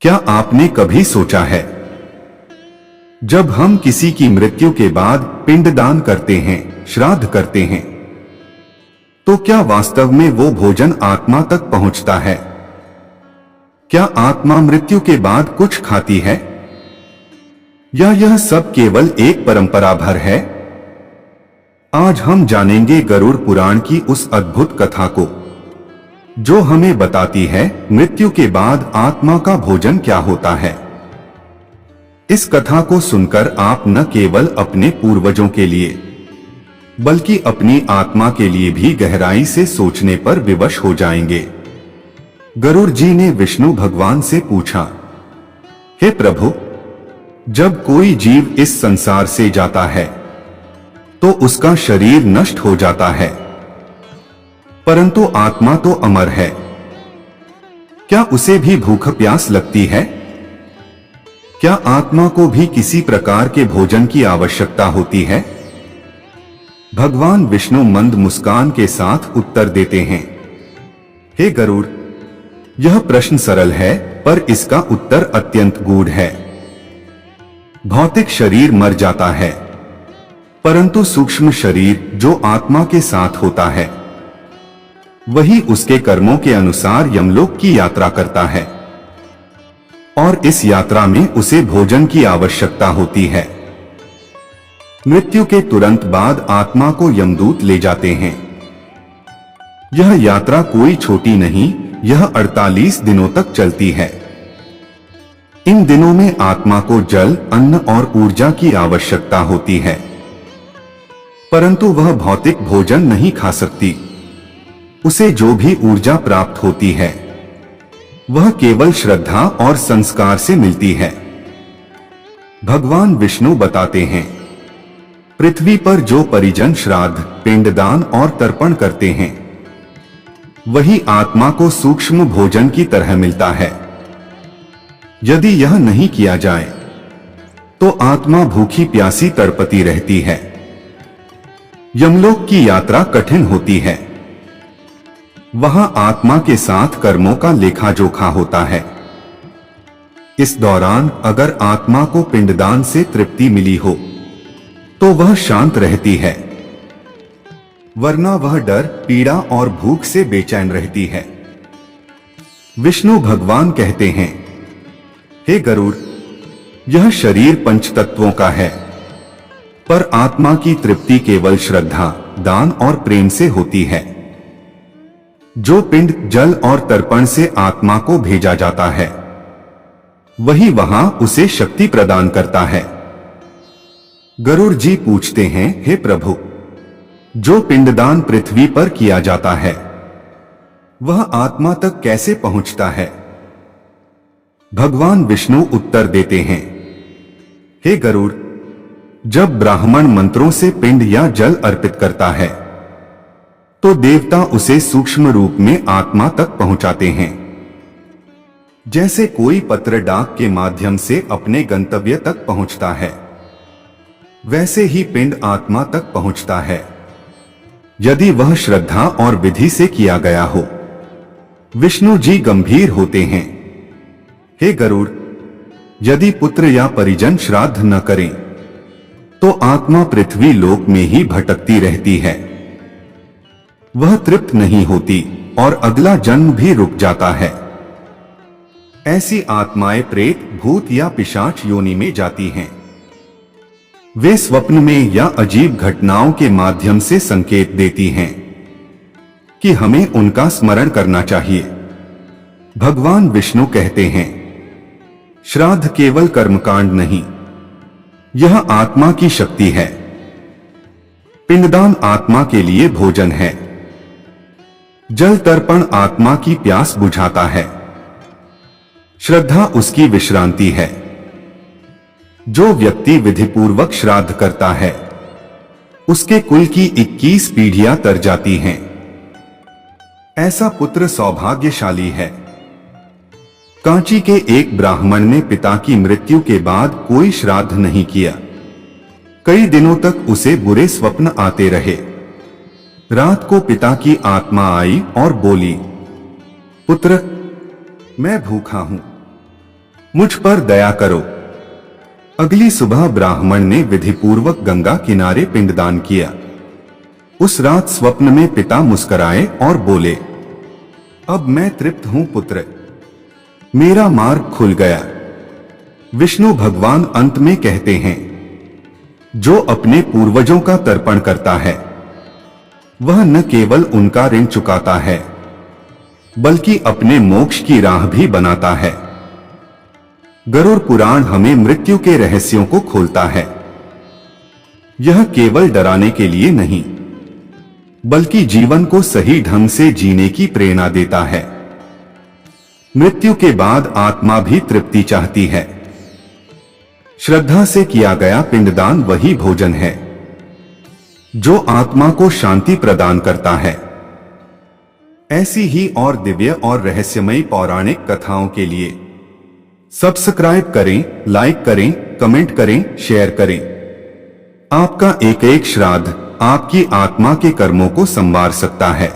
क्या आपने कभी सोचा है, जब हम किसी की मृत्यु के बाद पिंडदान करते हैं, श्राद्ध करते हैं, तो क्या वास्तव में वो भोजन आत्मा तक पहुंचता है? क्या आत्मा मृत्यु के बाद कुछ खाती है, या यह सब केवल एक परंपरा भर है? आज हम जानेंगे गरुड़ पुराण की उस अद्भुत कथा को, जो हमें बताती है मृत्यु के बाद आत्मा का भोजन क्या होता है। इस कथा को सुनकर आप न केवल अपने पूर्वजों के लिए, बल्कि अपनी आत्मा के लिए भी गहराई से सोचने पर विवश हो जाएंगे। गरुड़ जी ने विष्णु भगवान से पूछा, हे प्रभु, जब कोई जीव इस संसार से जाता है तो उसका शरीर नष्ट हो जाता है, परंतु आत्मा तो अमर है। क्या उसे भी भूख प्यास लगती है? क्या आत्मा को भी किसी प्रकार के भोजन की आवश्यकता होती है? भगवान विष्णु मंद मुस्कान के साथ उत्तर देते हैं, हे गरुड़, यह प्रश्न सरल है, पर इसका उत्तर अत्यंत गूढ़ है। भौतिक शरीर मर जाता है, परंतु सूक्ष्म शरीर जो आत्मा के साथ होता है, वही उसके कर्मों के अनुसार यमलोक की यात्रा करता है, और इस यात्रा में उसे भोजन की आवश्यकता होती है। मृत्यु के तुरंत बाद आत्मा को यमदूत ले जाते हैं। यह यात्रा कोई छोटी नहीं, यह 48 दिनों तक चलती है। इन दिनों में आत्मा को जल, अन्न और ऊर्जा की आवश्यकता होती है, परंतु वह भौतिक भोजन नहीं खा सकती। उसे जो भी ऊर्जा प्राप्त होती है, वह केवल श्रद्धा और संस्कार से मिलती है। भगवान विष्णु बताते हैं, पृथ्वी पर जो परिजन श्राद्ध, पिंडदान और तर्पण करते हैं, वही आत्मा को सूक्ष्म भोजन की तरह मिलता है। यदि यह नहीं किया जाए तो आत्मा भूखी प्यासी तड़पती रहती है। यमलोक की यात्रा कठिन होती है। वहां आत्मा के साथ कर्मों का लेखा जोखा होता है। इस दौरान अगर आत्मा को पिंडदान से तृप्ति मिली हो तो वह शांत रहती है, वरना वह डर, पीड़ा और भूख से बेचैन रहती है। विष्णु भगवान कहते हैं, हे गरुड़, यह शरीर पंच तत्वों का है, पर आत्मा की तृप्ति केवल श्रद्धा, दान और प्रेम से होती है। जो पिंड, जल और तर्पण से आत्मा को भेजा जाता है, वही वहां उसे शक्ति प्रदान करता है। गरुड़ जी पूछते हैं, हे प्रभु, जो पिंडदान पृथ्वी पर किया जाता है, वह आत्मा तक कैसे पहुंचता है? भगवान विष्णु उत्तर देते हैं, हे गरुड़, जब ब्राह्मण मंत्रों से पिंड या जल अर्पित करता है, तो देवता उसे सूक्ष्म रूप में आत्मा तक पहुंचाते हैं। जैसे कोई पत्र डाक के माध्यम से अपने गंतव्य तक पहुंचता है, वैसे ही पिंड आत्मा तक पहुंचता है, यदि वह श्रद्धा और विधि से किया गया हो। विष्णु जी गंभीर होते हैं, हे गरुड़, यदि पुत्र या परिजन श्राद्ध न करें तो आत्मा पृथ्वी लोक में ही भटकती रहती है। वह तृप्त नहीं होती और अगला जन्म भी रुक जाता है। ऐसी आत्माएं प्रेत, भूत या पिशाच योनि में जाती हैं। वे स्वप्न में या अजीब घटनाओं के माध्यम से संकेत देती हैं कि हमें उनका स्मरण करना चाहिए। भगवान विष्णु कहते हैं, श्राद्ध केवल कर्मकांड नहीं, यह आत्मा की शक्ति है। पिंडदान आत्मा के लिए भोजन है। जल तर्पण आत्मा की प्यास बुझाता है। श्रद्धा उसकी विश्रांति है। जो व्यक्ति विधिपूर्वक श्राद्ध करता है, उसके कुल की 21 पीढ़ियां तर जाती हैं। ऐसा पुत्र सौभाग्यशाली है। कांची के एक ब्राह्मण ने पिता की मृत्यु के बाद कोई श्राद्ध नहीं किया। कई दिनों तक उसे बुरे स्वप्न आते रहे। रात को पिता की आत्मा आई और बोली, पुत्र, मैं भूखा हूं, मुझ पर दया करो। अगली सुबह ब्राह्मण ने विधिपूर्वक गंगा किनारे पिंडदान किया। उस रात स्वप्न में पिता मुस्कुराए और बोले, अब मैं तृप्त हूं पुत्र, मेरा मार्ग खुल गया। विष्णु भगवान अंत में कहते हैं, जो अपने पूर्वजों का तर्पण करता है वह न केवल उनका ऋण चुकाता है बल्कि अपने मोक्ष की राह भी बनाता है। गरुड़ पुराण हमें मृत्यु के रहस्यों को खोलता है। यह केवल डराने के लिए नहीं बल्कि जीवन को सही ढंग से जीने की प्रेरणा देता है। मृत्यु के बाद आत्मा भी तृप्ति चाहती है। श्रद्धा से किया गया पिंडदान वही भोजन है जो आत्मा को शांति प्रदान करता है। ऐसी ही और दिव्य और रहस्यमयी पौराणिक कथाओं के लिए सब्सक्राइब करें, लाइक करें, कमेंट करें, शेयर करें। आपका एक एक श्राद्ध आपकी आत्मा के कर्मों को संवार सकता है।